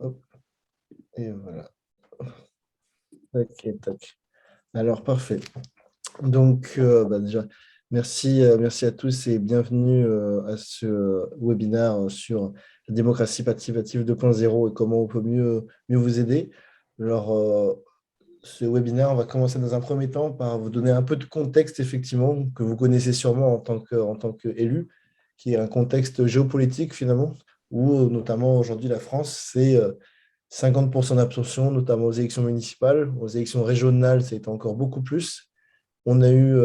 Hop, et voilà. Ok, tac. Alors, parfait. Donc, déjà, merci à tous et bienvenue à ce webinaire sur la démocratie participative 2.0 et comment on peut mieux vous aider. Alors, ce webinaire, on va commencer dans un premier temps par vous donner un peu de contexte, effectivement, que vous connaissez sûrement en tant qu'élu, qui est un contexte géopolitique, finalement, où notamment aujourd'hui la France, c'est 50% d'abstention, notamment aux élections municipales. Aux élections régionales, c'est encore beaucoup plus. On a eu,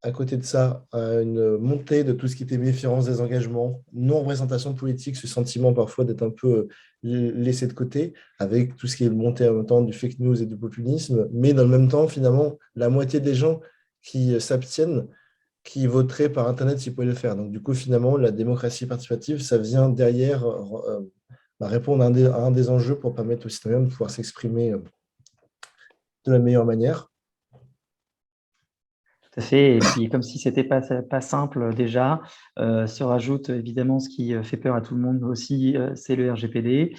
à côté de ça, une montée de tout ce qui était méfiance des engagements, non-représentation politique, ce sentiment parfois d'être un peu laissé de côté, avec tout ce qui est monté en même temps du fake news et du populisme. Mais dans le même temps, finalement, la moitié des gens qui s'abstiennent, qui voteraient par Internet s'ils pouvaient le faire. Donc, du coup, finalement, la démocratie participative, ça vient derrière répondre à un des enjeux pour permettre aux citoyens de pouvoir s'exprimer de la meilleure manière. Tout à fait. Et puis, comme si c'était pas simple déjà, se rajoute évidemment ce qui fait peur à tout le monde aussi, c'est le RGPD.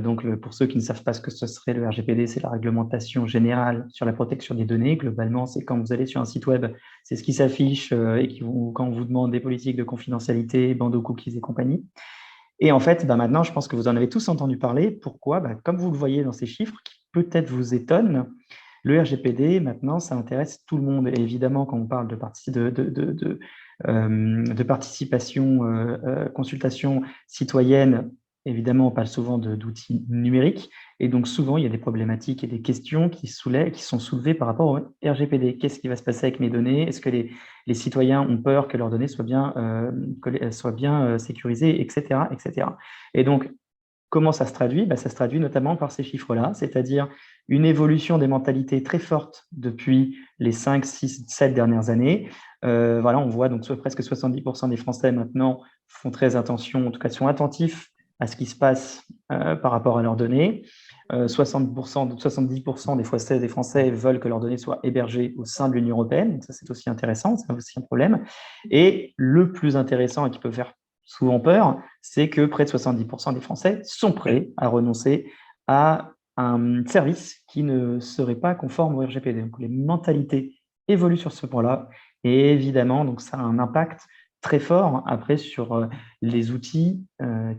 Donc, pour ceux qui ne savent pas ce que ce serait le RGPD, c'est la réglementation générale sur la protection des données. Globalement, c'est quand vous allez sur un site web, c'est ce qui s'affiche et quand on vous demande des politiques de confidentialité, bandeaux cookies et compagnie. Et en fait, maintenant, je pense que vous en avez tous entendu parler. Pourquoi? Comme vous le voyez dans ces chiffres, qui peut-être vous étonnent, le RGPD, maintenant, ça intéresse tout le monde. Et évidemment, quand on parle de participation, consultation citoyenne, évidemment, on parle souvent d'outils numériques. Et donc, souvent, il y a des problématiques et des questions qui sont soulevées par rapport au RGPD. Qu'est-ce qui va se passer avec mes données? Est-ce que les citoyens ont peur que leurs données soient bien sécurisées, etc., etc. Et donc, comment ça se traduit? Ça se traduit notamment par ces chiffres-là, c'est-à-dire une évolution des mentalités très forte depuis les 5, 6, 7 dernières années. Voilà, on voit donc presque 70% des Français maintenant font très attention, en tout cas sont attentifs à ce qui se passe par rapport à leurs données. 70% des Français veulent que leurs données soient hébergées au sein de l'Union européenne. Donc ça, c'est aussi intéressant, c'est aussi un problème. Et le plus intéressant et qui peut faire souvent peur, c'est que près de 70% des Français sont prêts à renoncer à un service qui ne serait pas conforme au RGPD. Donc les mentalités évoluent sur ce point-là. Et évidemment, donc ça a un impact très fort après sur les outils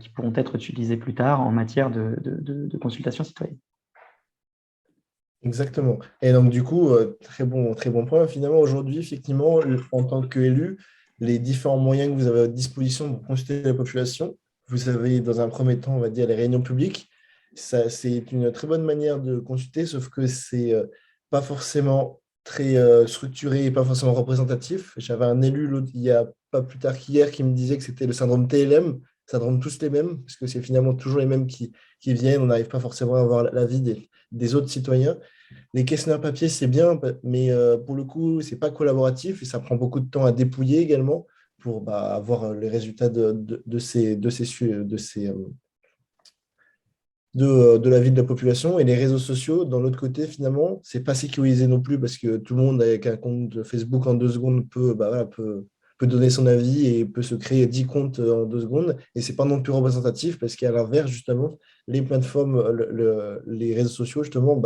qui pourront être utilisés plus tard en matière de consultation citoyenne. Exactement. Et donc, du coup, très bon point. Finalement, aujourd'hui, effectivement, en tant qu'élu, les différents moyens que vous avez à votre disposition pour consulter la population, vous avez, dans un premier temps, on va dire, les réunions publiques. Ça, c'est une très bonne manière de consulter, sauf que c'est pas forcément très structuré et pas forcément représentatif. J'avais un élu il y a pas plus tard qu'hier qui me disait que c'était le syndrome TLM, syndrome tous les mêmes, parce que c'est finalement toujours les mêmes qui viennent. On n'arrive pas forcément à avoir l'avis des autres citoyens. Les questionnaires papier, c'est bien, mais pour le coup, c'est pas collaboratif et ça prend beaucoup de temps à dépouiller également pour avoir les résultats de la vie de la population. Et les réseaux sociaux, dans l'autre côté, finalement, c'est pas sécurisé non plus parce que tout le monde avec un compte Facebook en 2 secondes peut donner son avis et peut se créer 10 comptes en 2 secondes. Et c'est pas non plus représentatif parce qu'à l'inverse, justement, les plateformes, les réseaux sociaux, justement,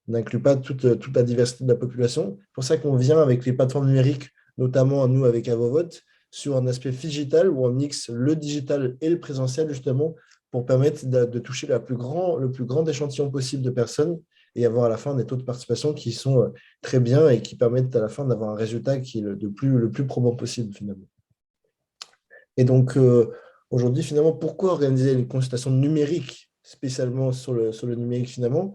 n'incluent pas toute la diversité de la population. C'est pour ça qu'on vient avec les plateformes numériques, notamment nous avec AvoVote, sur un aspect digital où on mixe le digital et le présentiel, justement, pour permettre de toucher le plus grand échantillon possible de personnes et avoir à la fin des taux de participation qui sont très bien et qui permettent à la fin d'avoir un résultat qui est le plus probant possible finalement. Et donc aujourd'hui, finalement, pourquoi organiser une consultation numérique spécialement sur le numérique finalement?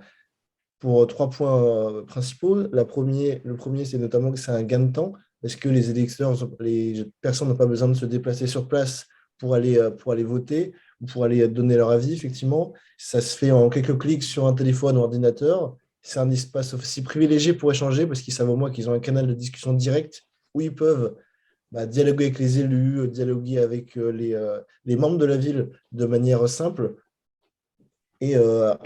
Pour 3 points principaux. Le premier, c'est notamment que c'est un gain de temps, parce que les électeurs, les personnes n'ont pas besoin de se déplacer sur place pour aller voter ou pour aller donner leur avis, effectivement. Ça se fait en quelques clics sur un téléphone ou ordinateur. C'est un espace aussi privilégié pour échanger, parce qu'ils savent au moins qu'ils ont un canal de discussion direct où ils peuvent dialoguer avec les élus, dialoguer avec les membres de la ville de manière simple. Et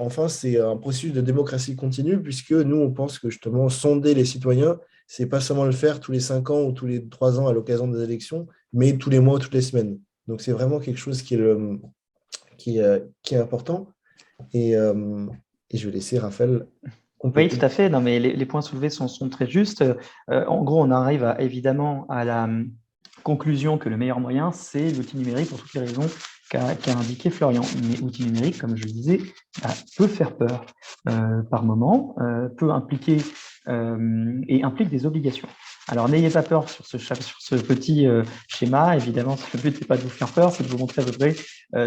enfin, c'est un processus de démocratie continue, puisque nous, on pense que justement, sonder les citoyens, c'est pas seulement le faire tous les 5 ans ou tous les 3 ans à l'occasion des élections, mais tous les mois, toutes les semaines. Donc, c'est vraiment quelque chose qui est important. Et je vais laisser Raphaël Oui, compléter. tout à fait. Non, mais les points soulevés sont très justes. En gros, on arrive évidemment à la conclusion que le meilleur moyen, c'est l'outil numérique pour toutes les raisons qu'a indiqué Florian. Mais l'outil numérique, comme je le disais, peut faire peur par moment, peut impliquer et implique des obligations. Alors, n'ayez pas peur sur ce petit schéma. Évidemment, le but n'est pas de vous faire peur, c'est de vous montrer à peu près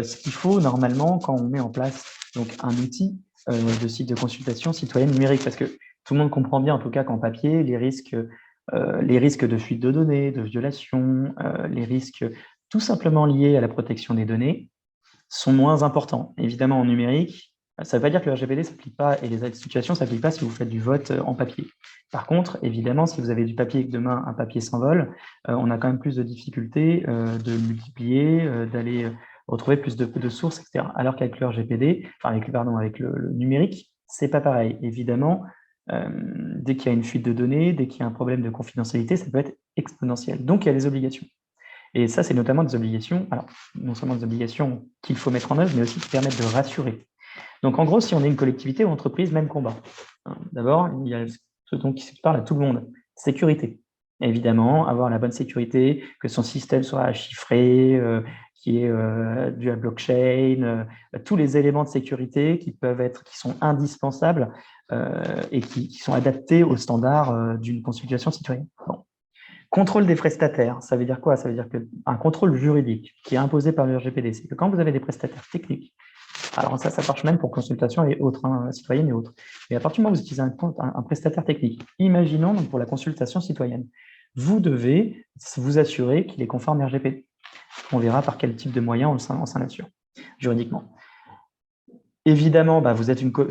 ce qu'il faut normalement quand on met en place donc, un outil de site de consultation citoyenne numérique, parce que tout le monde comprend bien, en tout cas qu'en papier, les risques de fuite de données, de violation, les risques tout simplement liés à la protection des données sont moins importants. Évidemment, en numérique, ça ne veut pas dire que le RGPD ne s'applique pas et les situations ne s'appliquent pas si vous faites du vote en papier. Par contre, évidemment, si vous avez du papier et que demain, un papier s'envole, on a quand même plus de difficultés de multiplier, d'aller retrouver plus de sources, etc. Alors qu'avec le RGPD, enfin avec le numérique, c'est pas pareil. Évidemment, dès qu'il y a une fuite de données, dès qu'il y a un problème de confidentialité, ça peut être exponentiel. Donc, il y a des obligations. Et ça, c'est notamment des obligations, alors non seulement des obligations qu'il faut mettre en œuvre, mais aussi qui permettent de rassurer. Donc, en gros, si on est une collectivité ou entreprise, même combat. D'abord, il y a ce dont qui parle à tout le monde, sécurité. Évidemment, avoir la bonne sécurité, que son système soit chiffré, qui est dû à blockchain, tous les éléments de sécurité qui sont indispensables et qui sont adaptés aux standards d'une consultation citoyenne. Bon. Contrôle des prestataires, ça veut dire quoi? Ça veut dire qu'un contrôle juridique qui est imposé par le RGPD, c'est que quand vous avez des prestataires techniques, alors ça marche même pour consultation et autres, citoyennes et autres, mais à partir du moment où vous utilisez un prestataire technique, imaginons donc pour la consultation citoyenne, vous devez vous assurer qu'il est conforme RGPD. On verra par quel type de moyens on s'en assure juridiquement. Évidemment,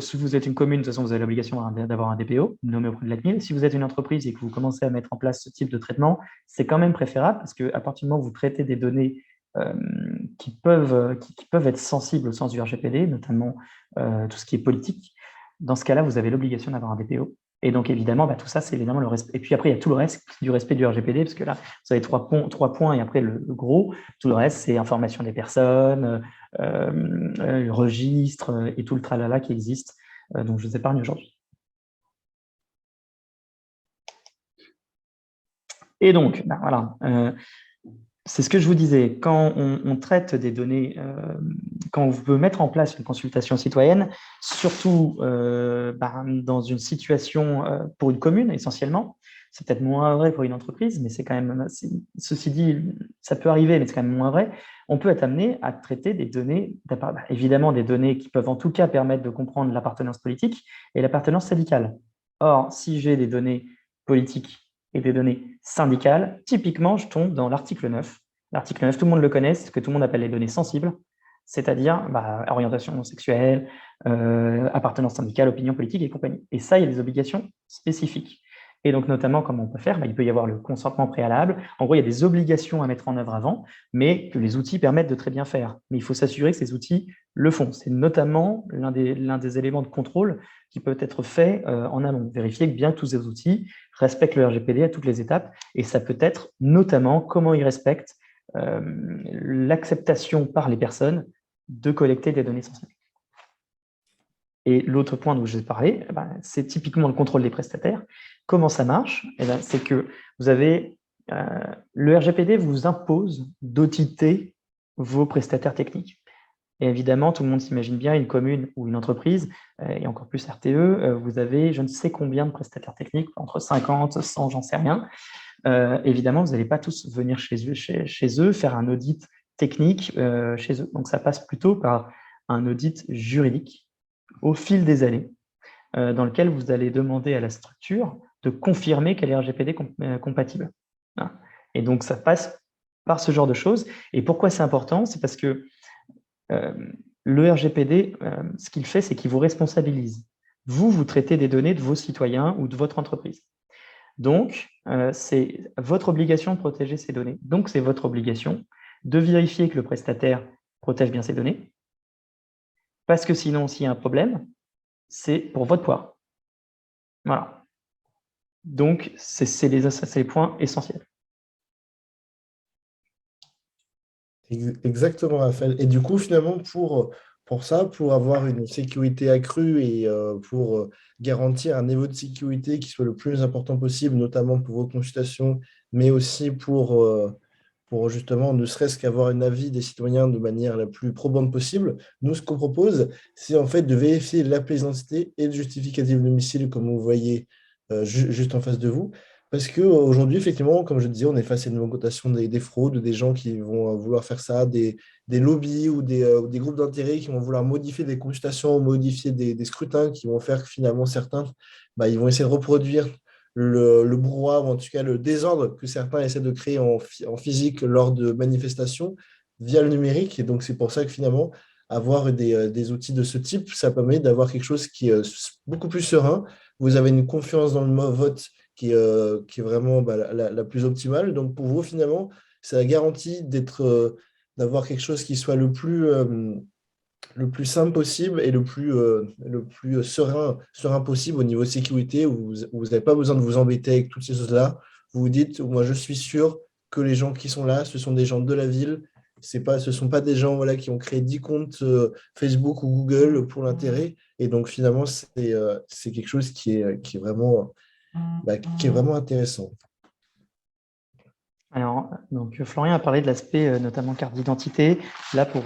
si vous êtes une commune, de toute façon, vous avez l'obligation d'avoir un DPO nommé auprès de la CNIL. Si vous êtes une entreprise et que vous commencez à mettre en place ce type de traitement, c'est quand même préférable parce qu'à partir du moment où vous traitez des données qui peuvent être sensibles au sens du RGPD, notamment tout ce qui est politique, dans ce cas-là, vous avez l'obligation d'avoir un DPO. Et donc, évidemment, tout ça, c'est évidemment le respect. Et puis après, il y a tout le reste du respect du RGPD, parce que là, vous avez trois points, et après, le gros, tout le reste, c'est information des personnes, registre et tout le tralala qui existe, dont je vous épargne aujourd'hui. Et donc, voilà, c'est ce que je vous disais, quand on traite des données, quand on veut mettre en place une consultation citoyenne, surtout dans une situation pour une commune essentiellement, c'est peut-être moins vrai pour une entreprise, mais c'est quand même, ceci dit, ça peut arriver, mais c'est quand même moins vrai, on peut être amené à traiter des données, évidemment des données qui peuvent en tout cas permettre de comprendre l'appartenance politique et l'appartenance syndicale. Or, si j'ai des données politiques et des données syndicales, typiquement, je tombe dans l'article 9. L'article 9, tout le monde le connaît, c'est ce que tout le monde appelle les données sensibles, c'est-à-dire orientation sexuelle, appartenance syndicale, opinion politique et compagnie. Et ça, il y a des obligations spécifiques. Et donc, notamment, comment on peut faire? Il peut y avoir le consentement préalable. En gros, il y a des obligations à mettre en œuvre avant, mais que les outils permettent de très bien faire. Mais il faut s'assurer que ces outils le font. C'est notamment l'un des éléments de contrôle qui peut être fait en amont. Vérifier que bien tous ces outils respectent le RGPD à toutes les étapes. Et ça peut être notamment comment ils respectent l'acceptation par les personnes de collecter des données sensibles. Et l'autre point dont je vais parler, c'est typiquement le contrôle des prestataires. Comment ça marche? C'est que vous avez le RGPD vous impose d'auditer vos prestataires techniques. Et évidemment, tout le monde s'imagine bien une commune ou une entreprise, et encore plus RTE, vous avez je ne sais combien de prestataires techniques, entre 50, 100, j'en sais rien. Évidemment, vous n'allez pas tous venir chez eux faire un audit technique chez eux. Donc, ça passe plutôt par un audit juridique au fil des années, dans lequel vous allez demander à la structure de confirmer qu'elle est RGPD compatible. Et donc, ça passe par ce genre de choses. Et pourquoi c'est important? C'est parce que le RGPD, ce qu'il fait, c'est qu'il vous responsabilise. Vous traitez des données de vos citoyens ou de votre entreprise. Donc, c'est votre obligation de protéger ces données. Donc, c'est votre obligation de vérifier que le prestataire protège bien ces données, parce que sinon, s'il y a un problème, c'est pour votre poire. Voilà. Donc, c'est les points essentiels. Exactement, Raphaël. Et du coup, finalement, Pour ça, pour avoir une sécurité accrue et pour garantir un niveau de sécurité qui soit le plus important possible, notamment pour vos consultations, mais aussi pour justement ne serait-ce qu'avoir un avis des citoyens de manière la plus probante possible, nous, ce qu'on propose, c'est en fait de vérifier la pièce d'identité et le justificatif de domicile, comme vous voyez juste en face de vous. Parce qu'aujourd'hui, effectivement, comme je disais, on est face à une augmentation des fraudes, des gens qui vont vouloir faire ça, des lobbies ou des groupes d'intérêt qui vont vouloir modifier des consultations, modifier des scrutins, qui vont faire que finalement certains, bah, ils vont essayer de reproduire le brouhaha, ou en tout cas le désordre que certains essaient de créer en physique lors de manifestations via le numérique. Et donc, c'est pour ça que finalement, avoir des outils de ce type, ça permet d'avoir quelque chose qui est beaucoup plus serein. Vous avez une confiance dans le vote qui est vraiment bah, la plus optimale. Donc, pour vous, finalement, c'est la garantie d'avoir quelque chose qui soit le plus simple possible et le plus serein possible au niveau sécurité, où vous n'avez pas besoin de vous embêter avec toutes ces choses-là. Vous vous dites, moi je suis sûr que les gens qui sont là, ce sont des gens de la ville. Ce ne sont pas des gens voilà, qui ont créé 10 comptes Facebook ou Google pour l'intérêt. Et donc finalement, c'est quelque chose qui est vraiment intéressant. Alors, donc, Florian a parlé de l'aspect notamment carte d'identité, là pour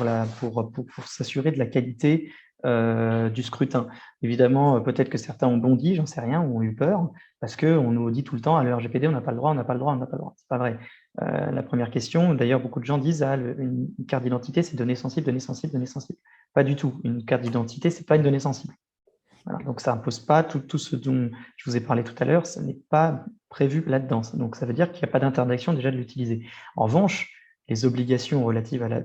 s'assurer de la qualité du scrutin. Évidemment, peut-être que certains ont bondi, j'en sais rien, ou ont eu peur, parce qu'on nous dit tout le temps, à l'RGPD, on n'a pas le droit, on n'a pas le droit, on n'a pas le droit. C'est pas vrai. La première question, d'ailleurs, beaucoup de gens disent, une carte d'identité, c'est données sensibles, données sensibles, données sensibles. Pas du tout. Une carte d'identité, c'est pas une donnée sensible. Voilà, donc, ça n'impose pas tout ce dont je vous ai parlé tout à l'heure, ce n'est pas prévu là-dedans. Donc, ça veut dire qu'il n'y a pas d'interdiction déjà de l'utiliser. En revanche, les obligations relatives à la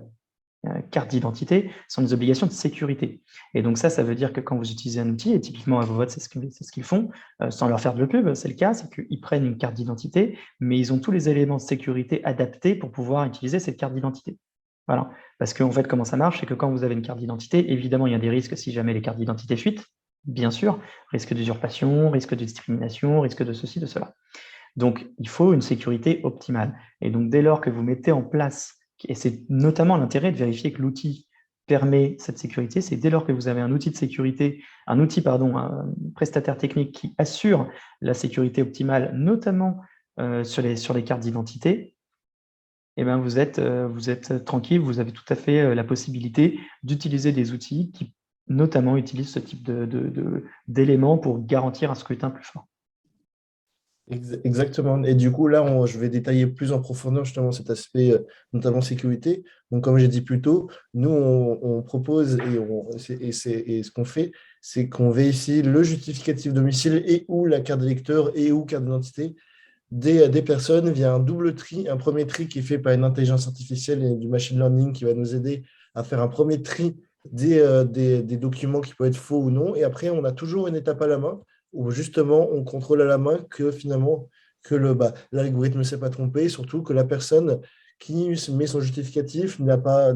carte d'identité sont des obligations de sécurité. Et donc, ça veut dire que quand vous utilisez un outil, et typiquement à vos votes, c'est ce qu'ils font, sans leur faire de pub, c'est le cas, c'est qu'ils prennent une carte d'identité, mais ils ont tous les éléments de sécurité adaptés pour pouvoir utiliser cette carte d'identité. Voilà. Parce qu'en fait, comment ça marche, c'est que quand vous avez une carte d'identité, évidemment, il y a des risques si jamais les cartes d'identité fuitent, bien sûr, risque d'usurpation, risque de discrimination, risque de ceci, de cela. Donc, il faut une sécurité optimale. Et donc, dès lors que vous mettez en place, et c'est notamment l'intérêt de vérifier que l'outil permet cette sécurité, c'est dès lors que vous avez un outil de sécurité, un prestataire technique qui assure la sécurité optimale, notamment sur les cartes d'identité, eh ben vous êtes tranquille, vous avez tout à fait la possibilité d'utiliser des outils qui notamment utilisent ce type d'éléments pour garantir un scrutin plus fort. Exactement. Et du coup, là, je vais détailler plus en profondeur justement cet aspect, notamment sécurité. Donc, comme j'ai dit plus tôt, nous, on propose et ce qu'on fait, c'est qu'on vérifie le justificatif domicile et ou la carte d'électeur et ou carte d'identité des personnes via un double tri. Un premier tri qui est fait par une intelligence artificielle et du machine learning qui va nous aider à faire un premier tri des documents qui peuvent être faux ou non. Et après, on a toujours une étape à la main où justement on contrôle à la main que finalement l'algorithme ne s'est pas trompé, et surtout que la personne qui met son justificatif n'a pas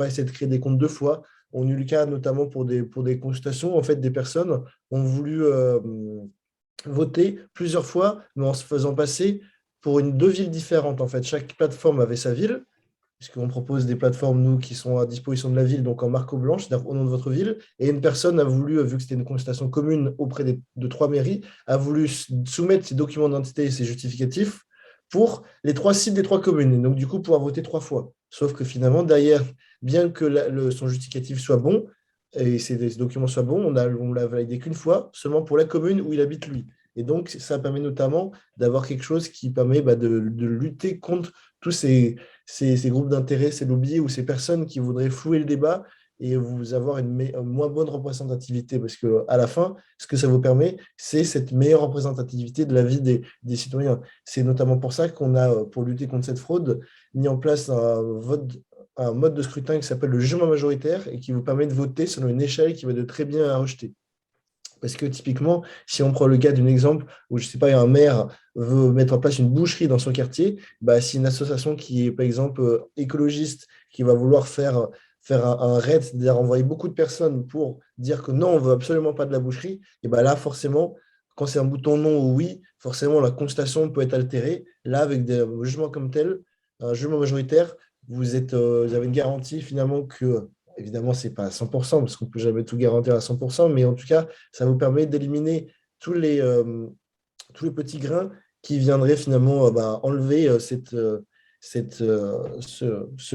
essayé de créer des comptes deux fois. On a eu le cas notamment pour des consultations, en fait, des personnes ont voulu voter plusieurs fois, mais en se faisant passer pour deux villes différentes. En fait, chaque plateforme avait sa ville, puisqu'on propose des plateformes, nous, qui sont à disposition de la ville, donc en marque blanche, c'est-à-dire au nom de votre ville. Et une personne a voulu, vu que c'était une consultation commune auprès de trois mairies, a voulu soumettre ses documents d'identité et ses justificatifs pour les trois sites des trois communes. Et donc, du coup, pouvoir voter trois fois. Sauf que finalement, derrière, bien que son justificatif soit bon, et ces documents soient bons, on l'a validé qu'une fois, seulement pour la commune où il habite lui. Et donc, ça permet notamment d'avoir quelque chose qui permet de lutter contre tous ces groupes d'intérêt, ces lobbies ou ces personnes qui voudraient flouer le débat et vous avoir une moins bonne représentativité. Parce qu'à la fin, ce que ça vous permet, c'est cette meilleure représentativité de la vie des citoyens. C'est notamment pour ça qu'on a, pour lutter contre cette fraude, mis en place un mode de scrutin qui s'appelle le jugement majoritaire et qui vous permet de voter selon une échelle qui va de très bien à rejeter. Parce que typiquement, si on prend le cas d'un exemple où, je ne sais pas, un maire veut mettre en place une boucherie dans son quartier, si une association qui est, par exemple, écologiste, qui va vouloir faire un raid, c'est-à-dire envoyer beaucoup de personnes pour dire que non, on ne veut absolument pas de la boucherie, et là, forcément, quand c'est un bouton non ou oui, forcément, la constatation peut être altérée. Là, avec des jugements comme tel, un jugement majoritaire, vous avez une garantie finalement que évidemment, ce n'est pas à 100%, parce qu'on ne peut jamais tout garantir à 100%, mais en tout cas, ça vous permet d'éliminer tous les petits grains qui viendraient finalement enlever ce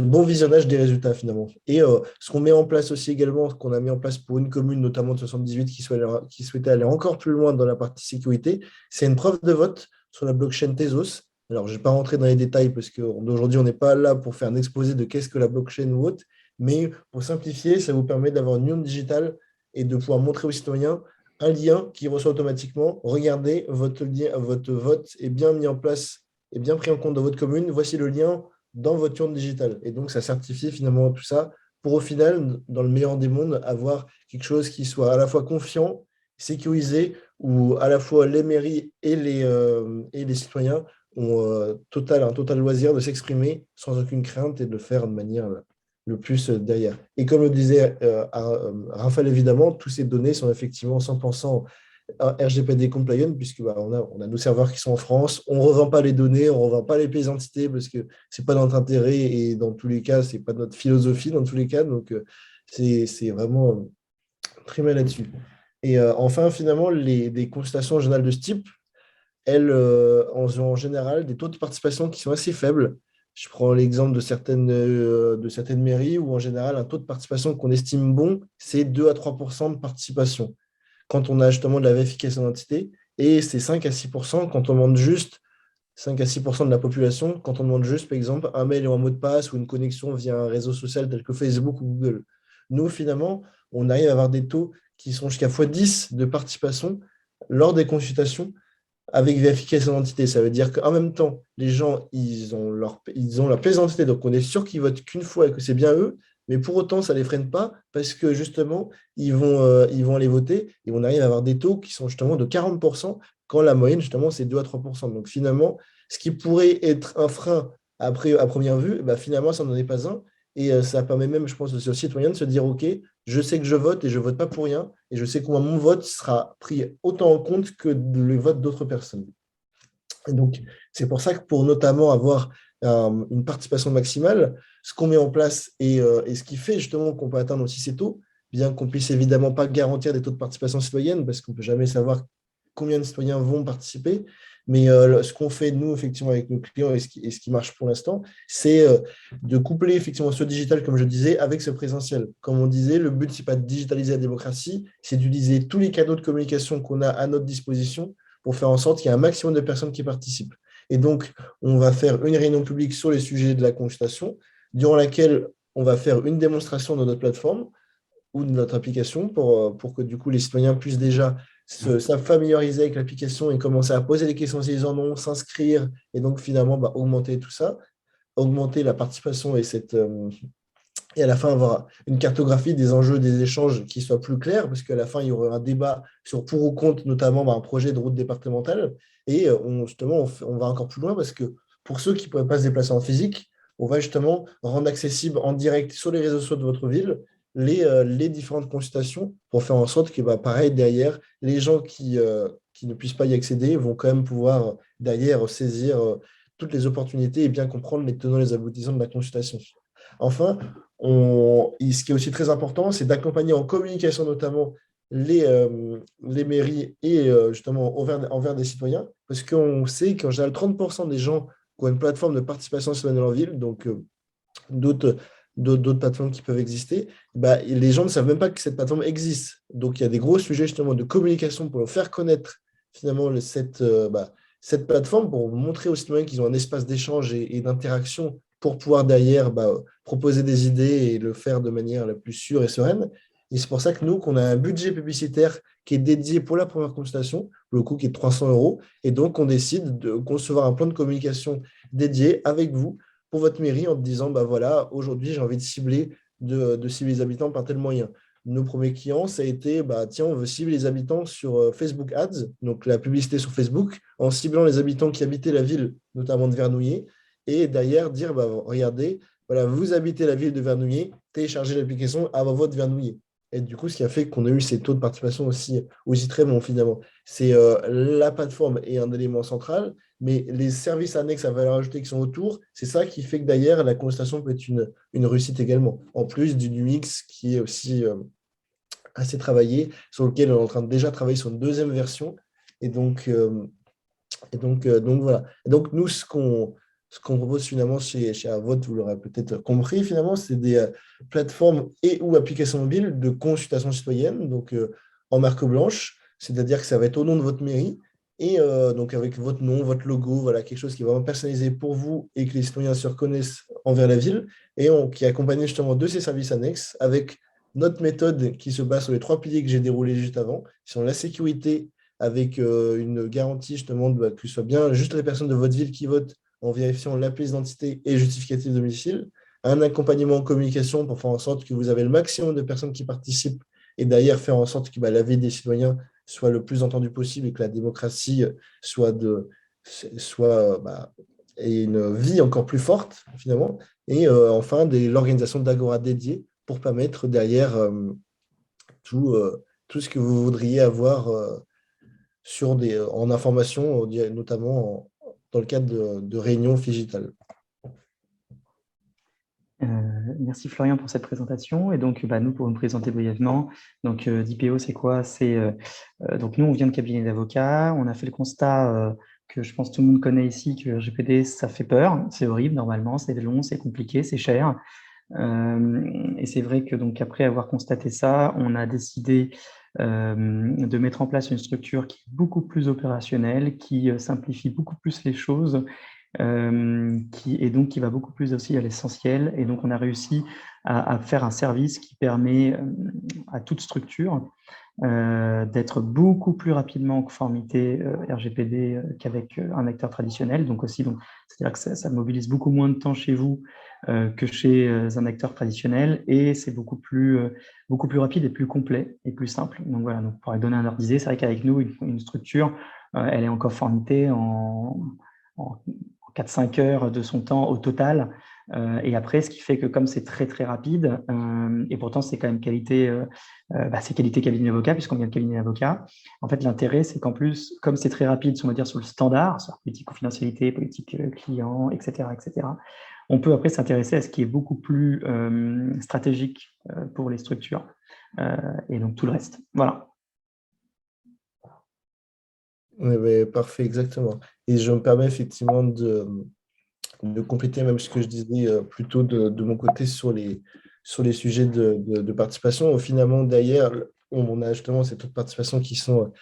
bon visionnage des résultats finalement. Et ce qu'on met en place aussi également, qu'on a mis en place pour une commune, notamment de 78, qui souhaitait aller encore plus loin dans la partie sécurité, c'est une preuve de vote sur la blockchain Tezos. Alors, je ne vais pas rentrer dans les détails parce qu'aujourd'hui, on n'est pas là pour faire un exposé de qu'est-ce que la blockchain ou autre, mais pour simplifier, ça vous permet d'avoir une urne digitale et de pouvoir montrer aux citoyens un lien qui reçoit automatiquement. Regardez, votre vote est bien mis en place et bien pris en compte dans votre commune. Voici le lien dans votre urne digitale. Et donc, ça certifie finalement tout ça pour au final, dans le meilleur des mondes, avoir quelque chose qui soit à la fois confiant, sécurisé, où à la fois les mairies et les citoyens ont un total loisir de s'exprimer sans aucune crainte et de le faire de manière le plus derrière. Et comme le disait Raphaël, évidemment, toutes ces données sont effectivement 100% RGPD compliant, puisque on a nos serveurs qui sont en France, on ne revend pas les données, on ne revend pas les pays entités, parce que ce n'est pas notre intérêt, et dans tous les cas, ce n'est pas notre philosophie, dans tous les cas, donc c'est vraiment très mal là-dessus. Et enfin, finalement, des consultations générales de ce type, elles ont en général des taux de participation qui sont assez faibles. Je prends l'exemple de certaines mairies où, en général, un taux de participation qu'on estime bon, c'est 2 à 3% de participation quand on a justement de la vérification d'identité, et c'est 5 à 6% quand on demande juste 5 à 6% de la population, quand on demande juste, par exemple, un mail ou un mot de passe ou une connexion via un réseau social tel que Facebook ou Google. Nous, finalement, on arrive à avoir des taux qui sont jusqu'à x10 de participation lors des consultations avec vérification d'identité. Ça veut dire qu'en même temps, les gens, ils ont leur pièce d'identité, donc on est sûr qu'ils votent qu'une fois et que c'est bien eux, mais pour autant, ça ne les freine pas parce que justement, ils vont aller voter et on arrive à avoir des taux qui sont justement de 40% quand la moyenne, justement, c'est 2 à 3%. Donc finalement, ce qui pourrait être un frein après, à première vue, finalement, ça n'en est pas un. Et ça permet même, je pense, aux citoyens de se dire, OK, je sais que je vote et je ne vote pas pour rien, et je sais que mon vote sera pris autant en compte que le vote d'autres personnes. Et donc, c'est pour ça que pour notamment avoir une participation maximale, ce qu'on met en place et ce qui fait justement qu'on peut atteindre aussi ces taux, bien qu'on puisse évidemment pas garantir des taux de participation citoyenne, parce qu'on ne peut jamais savoir combien de citoyens vont participer, mais ce qu'on fait, nous, effectivement, avec nos clients et ce qui marche pour l'instant, c'est de coupler effectivement ce digital, comme je disais, avec ce présentiel. Comme on disait, le but, ce n'est pas de digitaliser la démocratie, c'est d'utiliser tous les canaux de communication qu'on a à notre disposition pour faire en sorte qu'il y ait un maximum de personnes qui participent. Et donc, on va faire une réunion publique sur les sujets de la consultation, durant laquelle on va faire une démonstration de notre plateforme ou de notre application pour que du coup les citoyens puissent déjà se familiariser avec l'application et commencer à poser des questions s'ils en ont, s'inscrire et donc finalement augmenter tout ça, augmenter la participation et à la fin avoir une cartographie des enjeux, des échanges qui soient plus clairs, parce qu'à la fin, il y aura un débat sur pour ou contre, notamment un projet de route départementale. Et justement, on va encore plus loin, parce que pour ceux qui ne pourraient pas se déplacer en physique, on va justement rendre accessible en direct sur les réseaux sociaux de votre ville les différentes consultations pour faire en sorte que, pareil, derrière, les gens qui ne puissent pas y accéder vont quand même pouvoir, derrière, saisir toutes les opportunités et bien comprendre les tenants et les aboutissants de la consultation. Enfin, ce qui est aussi très important, c'est d'accompagner en communication notamment les mairies et justement envers des citoyens, parce qu'on sait qu'en général, 30% des gens qui ont une plateforme de participation citoyenne dans leur ville, donc d'autres plateformes qui peuvent exister, les gens ne savent même pas que cette plateforme existe. Donc, il y a des gros sujets justement de communication pour faire connaître finalement cette plateforme, pour montrer aux citoyens qu'ils ont un espace d'échange et d'interaction pour pouvoir derrière proposer des idées et le faire de manière la plus sûre et sereine. Et c'est pour ça que nous, qu'on a un budget publicitaire qui est dédié pour la première consultation, le coût qui est de 300 €, et donc on décide de concevoir un plan de communication dédié avec vous pour votre mairie en disant, voilà, aujourd'hui, j'ai envie de cibler les habitants par tel moyen. Nos premiers clients, ça a été, tiens, on veut cibler les habitants sur Facebook Ads, donc la publicité sur Facebook, en ciblant les habitants qui habitaient la ville, notamment de Vernouillet, et derrière dire, regardez, voilà, vous habitez la ville de Vernouillet, téléchargez l'application avant votre Vernouillet. Et du coup, ce qui a fait qu'on a eu ces taux de participation aussi très bons finalement. C'est la plateforme est un élément central, mais les services annexes à valeur ajoutée qui sont autour, c'est ça qui fait que d'ailleurs, la consultation peut être une réussite également, en plus du UX qui est aussi assez travaillé, sur lequel on est en train de déjà travailler sur une deuxième version. Et donc, donc voilà. Et donc, nous, ce qu'on propose finalement chez Avot, vous l'aurez peut-être compris, finalement, c'est des plateformes et ou applications mobiles de consultation citoyenne, donc en marque blanche, c'est-à-dire que ça va être au nom de votre mairie, et donc avec votre nom, votre logo, voilà, quelque chose qui est vraiment personnalisé pour vous et que les citoyens se reconnaissent envers la ville, et qui est accompagné justement de ces services annexes avec notre méthode qui se base sur les trois piliers que j'ai déroulés juste avant, qui sont la sécurité, avec une garantie justement que ce soit bien juste les personnes de votre ville qui votent en vérifiant la pièce d'identité et justificatif de domicile, un accompagnement en communication pour faire en sorte que vous avez le maximum de personnes qui participent et derrière faire en sorte que la vie des citoyens soit le plus entendue possible et que la démocratie ait une vie encore plus forte finalement. Et enfin, l'organisation d'agora dédiées pour permettre derrière tout ce que vous voudriez avoir en information, notamment dans le cadre de réunions digitales. Merci Florian pour cette présentation. Et donc, nous, pour nous présenter brièvement, donc DPO, c'est quoi? Donc, nous, on vient de cabinet d'avocats. On a fait le constat que je pense tout le monde connaît ici, que le RGPD, ça fait peur. C'est horrible, normalement. C'est long, c'est compliqué, c'est cher. Et c'est vrai que donc après avoir constaté ça, on a décidé de mettre en place une structure qui est beaucoup plus opérationnelle, qui simplifie beaucoup plus les choses, qui va beaucoup plus aussi à l'essentiel. Et donc, on a réussi à faire un service qui permet à toute structure d'être beaucoup plus rapidement en conformité RGPD qu'avec un acteur traditionnel. Donc aussi, c'est-à-dire que ça mobilise beaucoup moins de temps chez vous que chez un acteur traditionnel, et c'est beaucoup plus rapide et plus complet et plus simple. Donc voilà, donc pour donner un ordre d'idée, c'est vrai qu'avec nous, une structure, elle est en conformité en 4-5 heures de son temps au total. Et après, ce qui fait que comme c'est très, très rapide, et pourtant c'est quand même c'est qualité cabinet d'avocat, puisqu'on vient de cabinet d'avocat. En fait, l'intérêt, c'est qu'en plus, comme c'est très rapide, on va dire sur le standard, sur la politique confidentialité, politique client, etc., on peut après s'intéresser à ce qui est beaucoup plus stratégique pour les structures, et donc tout le reste. Voilà. Oui, parfait, exactement. Et je me permets effectivement de compléter même ce que je disais plutôt de mon côté sur les sujets de participation. Finalement, d'ailleurs, on a justement ces taux de participation qui sont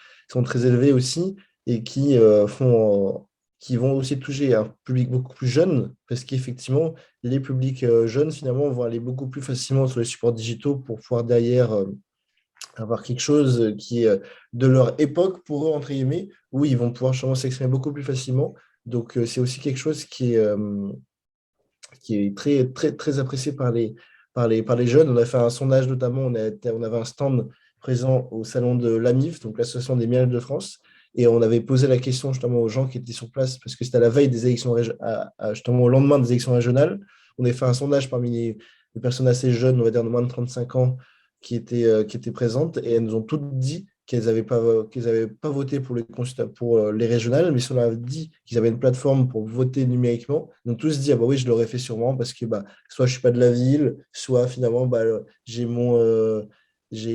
très élevés aussi et qui vont aussi toucher un public beaucoup plus jeune, parce qu'effectivement, les publics jeunes, finalement, vont aller beaucoup plus facilement sur les supports digitaux pour pouvoir derrière avoir quelque chose qui est de leur époque pour eux, entre guillemets, où ils vont pouvoir justement s'exprimer beaucoup plus facilement. Donc, c'est aussi quelque chose qui est très, très, très apprécié par les jeunes. On a fait un sondage notamment, on avait un stand présent au salon de l'AMIF, donc l'Association des maires de France, et on avait posé la question justement aux gens qui étaient sur place, parce que c'était à la veille des élections, justement au lendemain des élections régionales. On avait fait un sondage parmi les personnes assez jeunes, on va dire de moins de 35 ans, qui étaient présentes, et elles nous ont toutes dit qu'elles avaient pas voté pour les régionales, mais si on leur avait dit qu'ils avaient une plateforme pour voter numériquement, ils ont tous dit, ah bah oui, je l'aurais fait sûrement, parce que soit je suis pas de la ville, soit finalement j'ai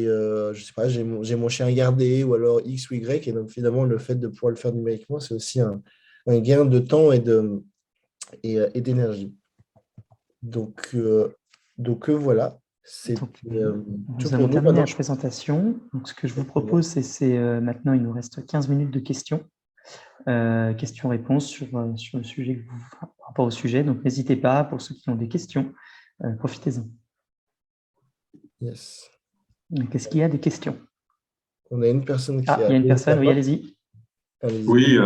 je sais pas, j'ai mon chien à garder, ou alors X ou Y, et donc finalement le fait de pouvoir le faire numériquement, c'est aussi un gain de temps et d'énergie. Donc, voilà, c'est tout Nous pour avons nous terminé maintenant. la présentation. Donc, ce que je vous propose, c'est maintenant, il nous reste 15 minutes de questions. Questions-réponses sur le sujet, par rapport au sujet. Donc, n'hésitez pas, pour ceux qui ont des questions, profitez-en. Yes. Qu'est-ce qu'il y a des questions? On a une personne qui il y a une personne, oui, allez-y. Allez-y. Oui,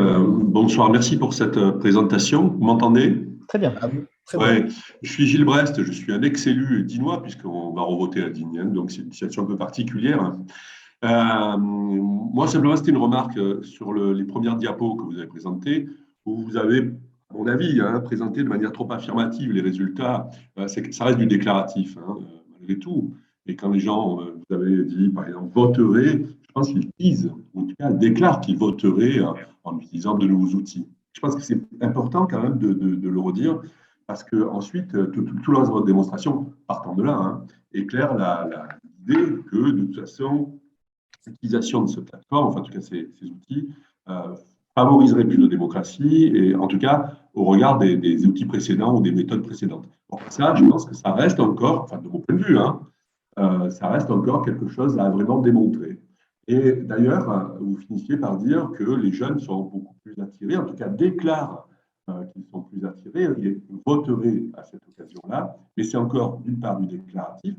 bonsoir, merci pour cette présentation. Vous m'entendez? Très bien. Très bien. Ouais, je suis Gilles Brest, je suis un ex-élu dinois, puisqu'on va revoter à Digne, hein, donc c'est une situation un peu particulière. Moi, simplement, c'était une remarque sur les premières diapos que vous avez présentées, où vous avez, à mon avis, présenté de manière trop affirmative les résultats. Ça reste du déclaratif, malgré tout. Et quand les gens, vous avez dit, par exemple, voteraient, je pense qu'ils disent, ou en tout cas déclarent qu'ils voteraient en utilisant de nouveaux outils. Je pense que c'est important quand même de le redire, parce que ensuite, tout le reste de votre démonstration, partant de là, hein, éclaire l'idée que de toute façon, l'utilisation de cette plateforme, enfin en tout cas ces outils, euh, favoriserait plus de démocratie, et en tout cas au regard des outils précédents ou des méthodes précédentes. Bon, ça, je pense que ça reste encore, enfin de mon point de vue, hein, ça reste encore quelque chose à vraiment démontrer. Et d'ailleurs, vous finissiez par dire que les jeunes sont beaucoup plus attirés, en tout cas déclarent qu'ils sont plus attirés et voteraient à cette occasion-là. Mais c'est encore d'une part du déclaratif,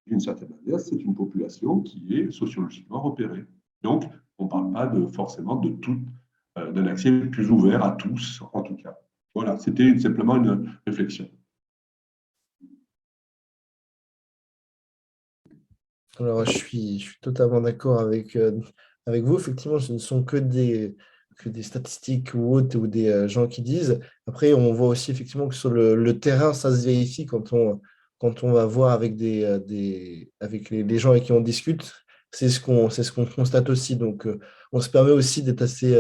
d'une certaine manière, c'est une population qui est sociologiquement repérée. Donc, on ne parle pas forcément de tout, d'un accès plus ouvert à tous, en tout cas. Voilà, c'était simplement une réflexion. Alors, je suis totalement d'accord avec vous. Effectivement, ce ne sont que des statistiques ou autres, ou des gens qui disent. Après, on voit aussi effectivement que sur le terrain, ça se vérifie quand on va voir avec les gens avec qui on discute. C'est ce qu'on constate aussi. Donc, on se permet aussi d'être assez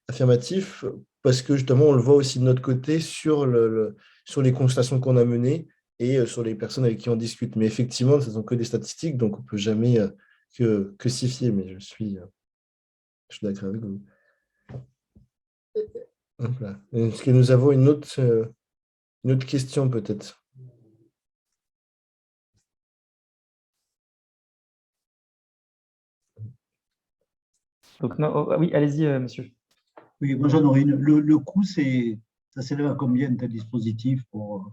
affirmatif parce que justement, on le voit aussi de notre côté sur les constatations qu'on a menées et sur les personnes avec qui on discute. Mais effectivement, ce ne sont que des statistiques, donc on ne peut jamais que s'y fier. Mais je suis d'accord avec vous. Voilà. Est-ce que nous avons une autre question peut-être? Donc, non, oh, oui, allez-y, monsieur. Oui, bonjour Norine. Le coût, ça s'élève à combien tel dispositif pour...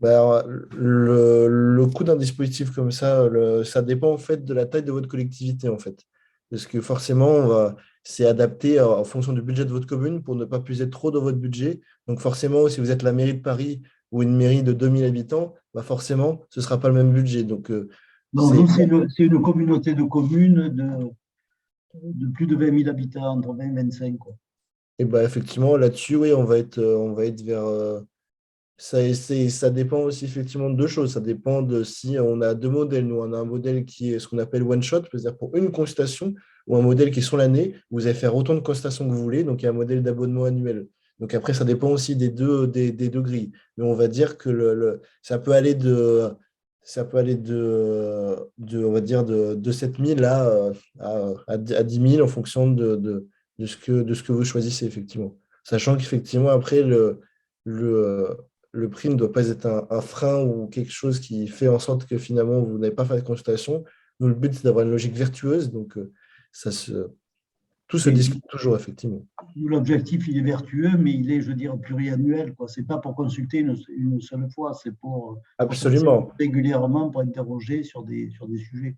Bah, alors, le coût d'un dispositif comme ça, ça dépend en fait de la taille de votre collectivité en fait. Parce que forcément, c'est adapté en fonction du budget de votre commune pour ne pas puiser trop dans votre budget. Donc forcément, si vous êtes la mairie de Paris ou une mairie de 2000 habitants, bah forcément, ce ne sera pas le même budget. Donc, Non, nous, c'est une communauté de communes de plus de 20 000 habitants, entre 20 et 25, quoi. et bah, effectivement, là-dessus, oui, on va être vers. Ça dépend aussi effectivement de deux choses. Ça dépend de si on a deux modèles. Nous, on a un modèle qui est ce qu'on appelle one shot, c'est-à-dire pour une consultation, ou un modèle qui est sur l'année. Vous allez faire autant de consultations que vous voulez. Donc, il y a un modèle d'abonnement annuel. Donc, après, ça dépend aussi des deux grilles. Mais on va dire que ça peut aller de, on va dire, de 7 000 à 10 000 en fonction de ce que vous choisissez, effectivement. Sachant qu'effectivement, après, le, le prix ne doit pas être un frein ou quelque chose qui fait en sorte que finalement, vous n'avez pas fait de consultation. Nous, le but, c'est d'avoir une logique vertueuse. Donc, tout se Oui, discute toujours, effectivement. nous, l'objectif, il est vertueux, mais il est, je veux dire, pluriannuel, quoi. C'est pas pour consulter une seule fois, c'est pour passer Absolument. régulièrement pour interroger sur des sujets.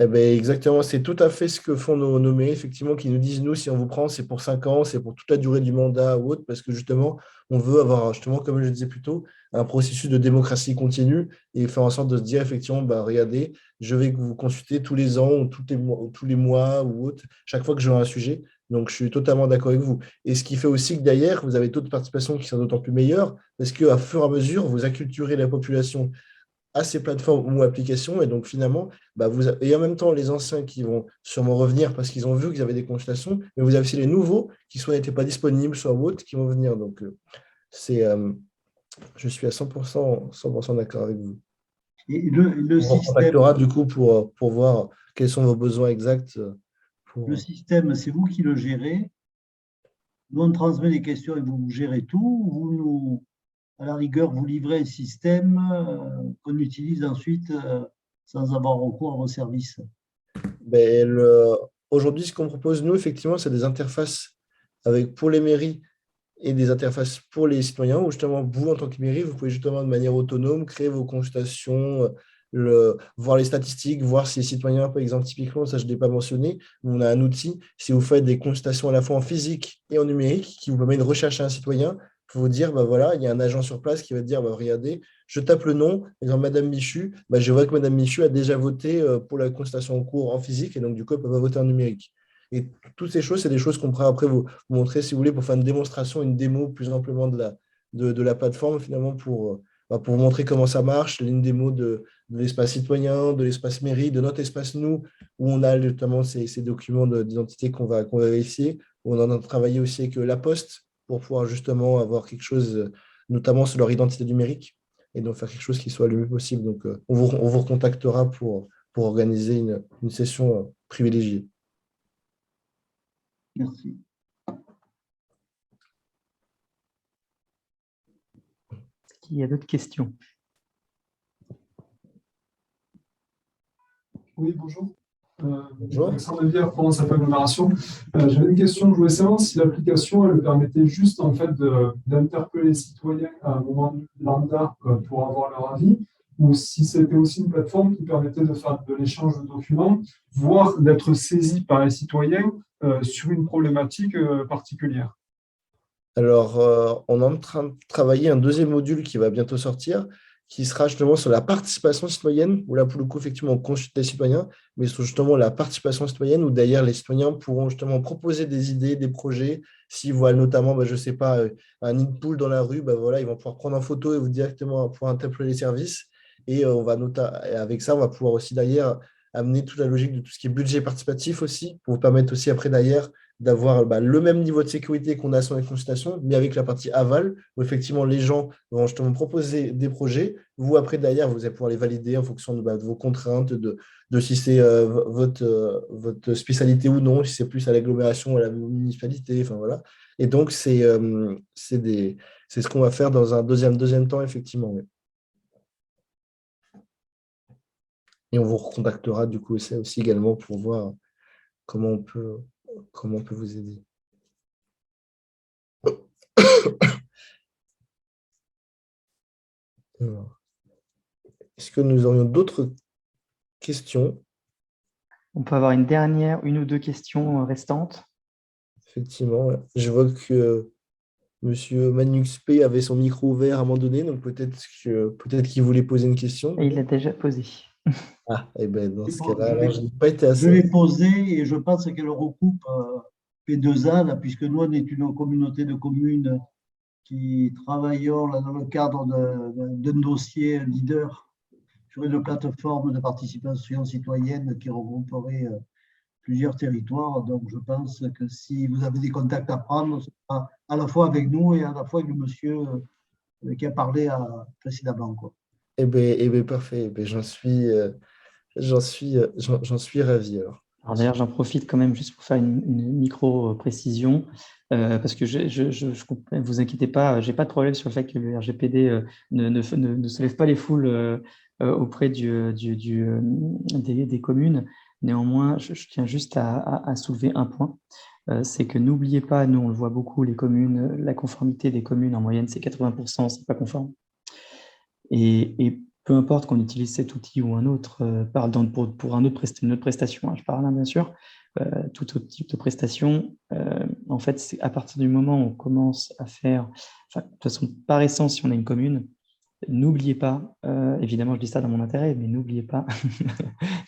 Eh ben, exactement, c'est tout à fait ce que font nos mairies, effectivement, qui nous disent, nous, si on vous prend, c'est pour 5 ans, c'est pour toute la durée du mandat ou autre, parce que justement, on veut avoir, justement, comme je le disais plus tôt, un processus de démocratie continue et faire en sorte de se dire, effectivement, bah, regardez, je vais vous consulter tous les ans ou tous les mois ou autre, chaque fois que j'aurai un sujet. Donc, je suis totalement d'accord avec vous. Et ce qui fait aussi que derrière, vous avez taux de participation qui sont d'autant plus meilleurs, parce qu'à fur et à mesure, vous acculturez la population à ces plateformes ou applications. Et donc, finalement, bah, et en même temps, les anciens qui vont sûrement revenir parce qu'ils ont vu qu'ils avaient des consultations, mais vous avez aussi les nouveaux qui soit n'étaient pas disponibles, soit autres, qui vont venir. Donc, c'est, je suis à 100% d'accord avec vous. Et le On vous système, recontactera du coup pour voir quels sont vos besoins exacts. le système, c'est vous qui le gérez. Nous, on transmet des questions et vous gérez tout. Vous nous, à la rigueur, vous livrez un système qu'on utilise ensuite sans avoir recours à vos services. Ben, aujourd'hui, ce qu'on propose, nous, effectivement, c'est des interfaces pour les mairies et des interfaces pour les citoyens, où justement, vous, en tant que mairie, vous pouvez justement de manière autonome créer vos consultations, voir les statistiques, voir si les citoyens, par exemple, typiquement, ça je ne l'ai pas mentionné, on a un outil, si vous faites des consultations à la fois en physique et en numérique, qui vous permet de rechercher un citoyen, pour vous dire, bah voilà, il y a un agent sur place qui va te dire, bah, regardez, je tape le nom, par exemple, Madame Michu, bah, je vois que Madame Michu a déjà voté pour la consultation en cours en physique, et donc du coup, elle ne peut pas voter en numérique. Et toutes ces choses, c'est des choses qu'on pourra après vous montrer, si vous voulez, pour faire une démonstration, une démo plus amplement de la plateforme, finalement, pour vous montrer comment ça marche, une démo de l'espace citoyen, de l'espace mairie, de notre espace nous, où on a notamment ces documents d'identité qu'on va vérifier, où on en a travaillé aussi avec La Poste, pour pouvoir justement avoir quelque chose, notamment sur leur identité numérique, et donc faire quelque chose qui soit le mieux possible. Donc, on vous recontactera pour organiser une session privilégiée. Merci. Est-ce qu'il y a d'autres questions? Oui, bonjour. Bonjour. Alexandre Vière, Provence Agglomération. J'avais une question. Je voulais savoir si l'application elle permettait juste en fait d'interpeller les citoyens à un moment lambda pour avoir leur avis, ou si c'était aussi une plateforme qui permettait de faire de l'échange de documents, voire d'être saisi par les citoyens sur une problématique particulière. Alors, on est en train de travailler un deuxième module qui va bientôt sortir, qui sera justement sur la participation citoyenne, où là, pour le coup, effectivement, on consulte les citoyens, mais sur justement la participation citoyenne, où d'ailleurs, les citoyens pourront justement proposer des idées, des projets. S'ils voient notamment, je ne sais pas, un nid de poule dans la rue, voilà, ils vont pouvoir prendre en photo et vous directement pouvoir interpeller les services. Et avec ça, on va pouvoir aussi d'ailleurs amener toute la logique de tout ce qui est budget participatif aussi, pour vous permettre aussi après d'ailleurs d'avoir le même niveau de sécurité qu'on a sur les consultations, mais avec la partie aval, où effectivement les gens vont justement proposer des projets. Vous, après, derrière, vous allez pouvoir les valider en fonction de vos contraintes, de si c'est votre spécialité ou non, si c'est plus à l'agglomération ou à la municipalité. Enfin, voilà. Et donc, c'est ce qu'on va faire dans un deuxième temps, effectivement. Oui. Et on vous recontactera du coup aussi également pour voir comment on peut vous aider. Est-ce que nous aurions d'autres questions? On peut avoir une ou deux questions restantes. Effectivement, ouais. Je vois que Monsieur Manux P avait son micro ouvert à un moment donné, donc peut-être qu'il voulait poser une question. Et il l'a déjà posé. Ah, et ben dans ce cas-là, alors je n'ai pas été Je assez. l'ai posé et je pense qu'elle recoupe P2A, là, puisque nous, on est une communauté de communes qui travaillons là, dans le cadre d'un dossier leader sur une plateforme de participation citoyenne qui regrouperait plusieurs territoires. Donc, je pense que si vous avez des contacts à prendre, ce sera à la fois avec nous et à la fois avec le monsieur qui a parlé précédemment, quoi. Eh ben, parfait. Eh ben, j'en suis ravi alors. Alors d'ailleurs, j'en profite quand même juste pour faire une micro-précision, parce que ne vous inquiétez pas, je n'ai pas de problème sur le fait que le RGPD ne se lève pas les foules auprès des communes. Néanmoins, je tiens juste à soulever un point, c'est que n'oubliez pas, nous on le voit beaucoup, les communes, la conformité des communes en moyenne c'est 80%, c'est pas conforme. Et peu importe qu'on utilise cet outil ou un autre, pour une autre prestation, hein, je parle bien sûr, tout autre type de prestation, en fait, c'est à partir du moment où on commence à faire, de toute façon, par essence, si on a une commune, n'oubliez pas, évidemment je dis ça dans mon intérêt, mais n'oubliez pas,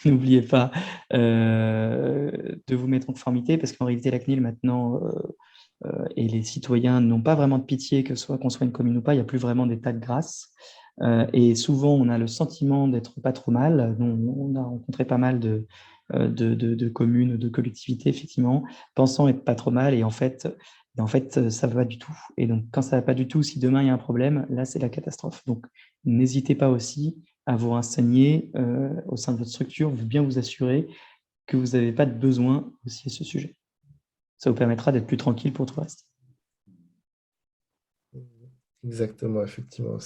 n'oubliez pas de vous mettre en conformité, parce qu'en réalité la CNIL maintenant et les citoyens n'ont pas vraiment de pitié, qu'on soit une commune ou pas, il n'y a plus vraiment d'état de grâce. Et souvent, on a le sentiment d'être pas trop mal. On a rencontré pas mal de communes, de collectivités, effectivement, pensant être pas trop mal. Et en fait, ça ne va pas du tout. Et donc, quand ça ne va pas du tout, si demain il y a un problème, là, c'est la catastrophe. Donc, n'hésitez pas aussi à vous renseigner au sein de votre structure, bien vous assurer que vous n'avez pas de besoin aussi à ce sujet. Ça vous permettra d'être plus tranquille pour tout le reste. Exactement, effectivement.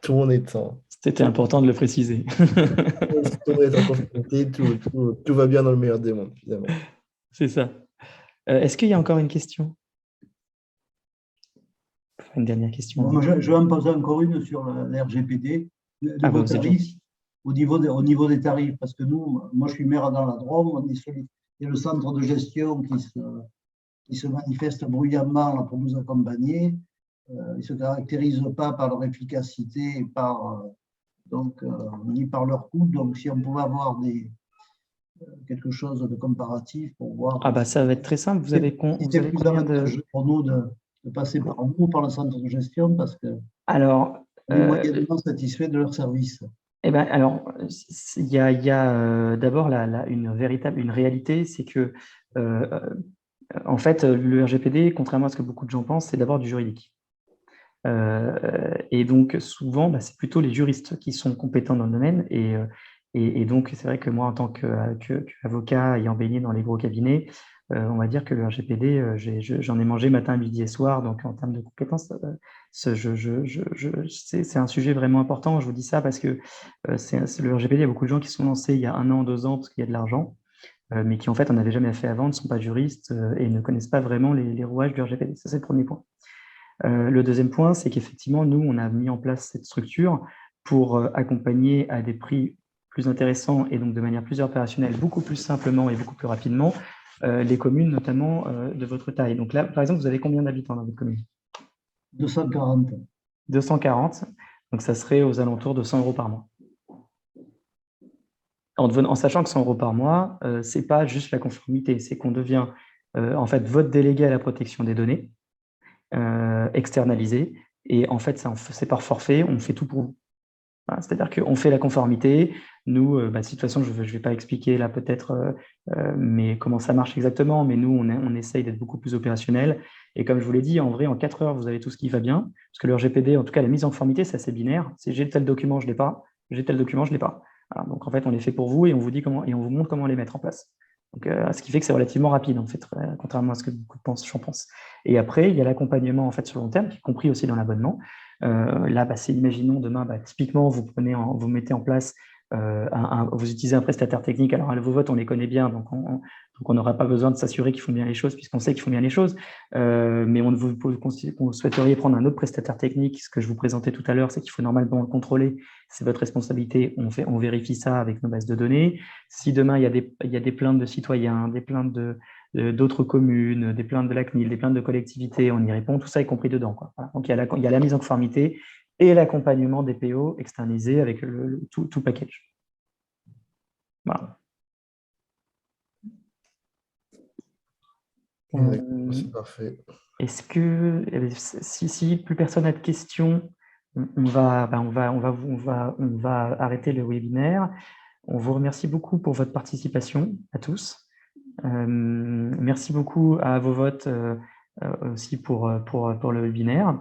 Tout en étant. C'était important de le préciser. Tout en étant en conformité, tout va bien dans le meilleur des mondes, finalement. C'est ça. Est-ce qu'il y a encore une question? Une dernière question. Moi, je vais en poser encore une sur la RGPD, au niveau des tarifs, parce que moi je suis maire dans la Drôme, il y a le centre de gestion qui se manifeste bruyamment pour nous accompagner. Ils ne se caractérisent pas par leur efficacité ni par leur coût. Donc, si on pouvait avoir quelque chose de comparatif pour voir. Ah bah ça va être très simple. Vous avez combien de pour nous de passer par vous, par le centre de gestion, parce que alors on est moyennement satisfait de leur service. Eh ben alors il y a d'abord une réalité, c'est que En fait, le RGPD, contrairement à ce que beaucoup de gens pensent, c'est d'abord du juridique. Et donc, souvent, c'est plutôt les juristes qui sont compétents dans le domaine. Et donc, c'est vrai que moi, en tant qu'avocat ayant baigné dans les gros cabinets, on va dire que le RGPD, j'en ai mangé matin, midi et soir. Donc, en termes de compétences, c'est un sujet vraiment important. Je vous dis ça parce que le RGPD, il y a beaucoup de gens qui sont lancés il y a 1 an, 2 ans, parce qu'il y a de l'argent, mais qui, en fait, en avaient jamais fait avant, ne sont pas juristes et ne connaissent pas vraiment les rouages du RGPD. Ça, c'est le premier point. Le deuxième point, c'est qu'effectivement, nous, on a mis en place cette structure pour accompagner à des prix plus intéressants et donc de manière plus opérationnelle, beaucoup plus simplement et beaucoup plus rapidement, les communes, notamment de votre taille. Donc là, par exemple, vous avez combien d'habitants dans votre commune? 240. 240, donc ça serait aux alentours de 100 € par mois. En sachant que 100 € par mois, ce n'est pas juste la conformité, c'est qu'on devient en fait votre délégué à la protection des données, externalisé, et en fait, c'est par forfait, on fait tout pour vous. Voilà, c'est-à-dire qu'on fait la conformité, nous, si de toute façon, je vais pas expliquer là peut-être mais comment ça marche exactement, mais nous, on essaye d'être beaucoup plus opérationnel, et comme je vous l'ai dit, en vrai, en 4 heures, vous avez tout ce qui va bien, parce que le RGPD, en tout cas, la mise en conformité, c'est assez binaire, c'est j'ai tel document, je l'ai pas, j'ai tel document, je l'ai pas. Voilà, donc en fait, on les fait pour vous, et on vous dit comment, et on vous montre comment les mettre en place. Donc, ce qui fait que c'est relativement rapide, en fait, contrairement à ce que beaucoup de gens pensent. Et après, il y a l'accompagnement en fait, sur le long terme, qui est compris aussi dans l'abonnement. Là, c'est imaginons demain, typiquement, vous mettez en place, vous utilisez un prestataire technique. Alors, vos votes, on les connaît bien, donc on n'aura pas besoin de s'assurer qu'ils font bien les choses, puisqu'on sait qu'ils font bien les choses. Mais vous souhaiteriez prendre un autre prestataire technique. Ce que je vous présentais tout à l'heure, c'est qu'il faut normalement le contrôler. C'est votre responsabilité. On vérifie ça avec nos bases de données. Si demain, il y a des plaintes de citoyens, des plaintes d'autres communes, des plaintes de la CNIL, des plaintes de collectivités, on y répond, tout ça est compris dedans, quoi. Voilà. Donc, il y a la mise en conformité et l'accompagnement des PO externalisé avec tout package. Voilà. C'est parfait. Est-ce que, si plus personne n'a de questions, on va arrêter le webinaire. On vous remercie beaucoup pour votre participation, à tous. Merci beaucoup à vos votes aussi pour le webinaire.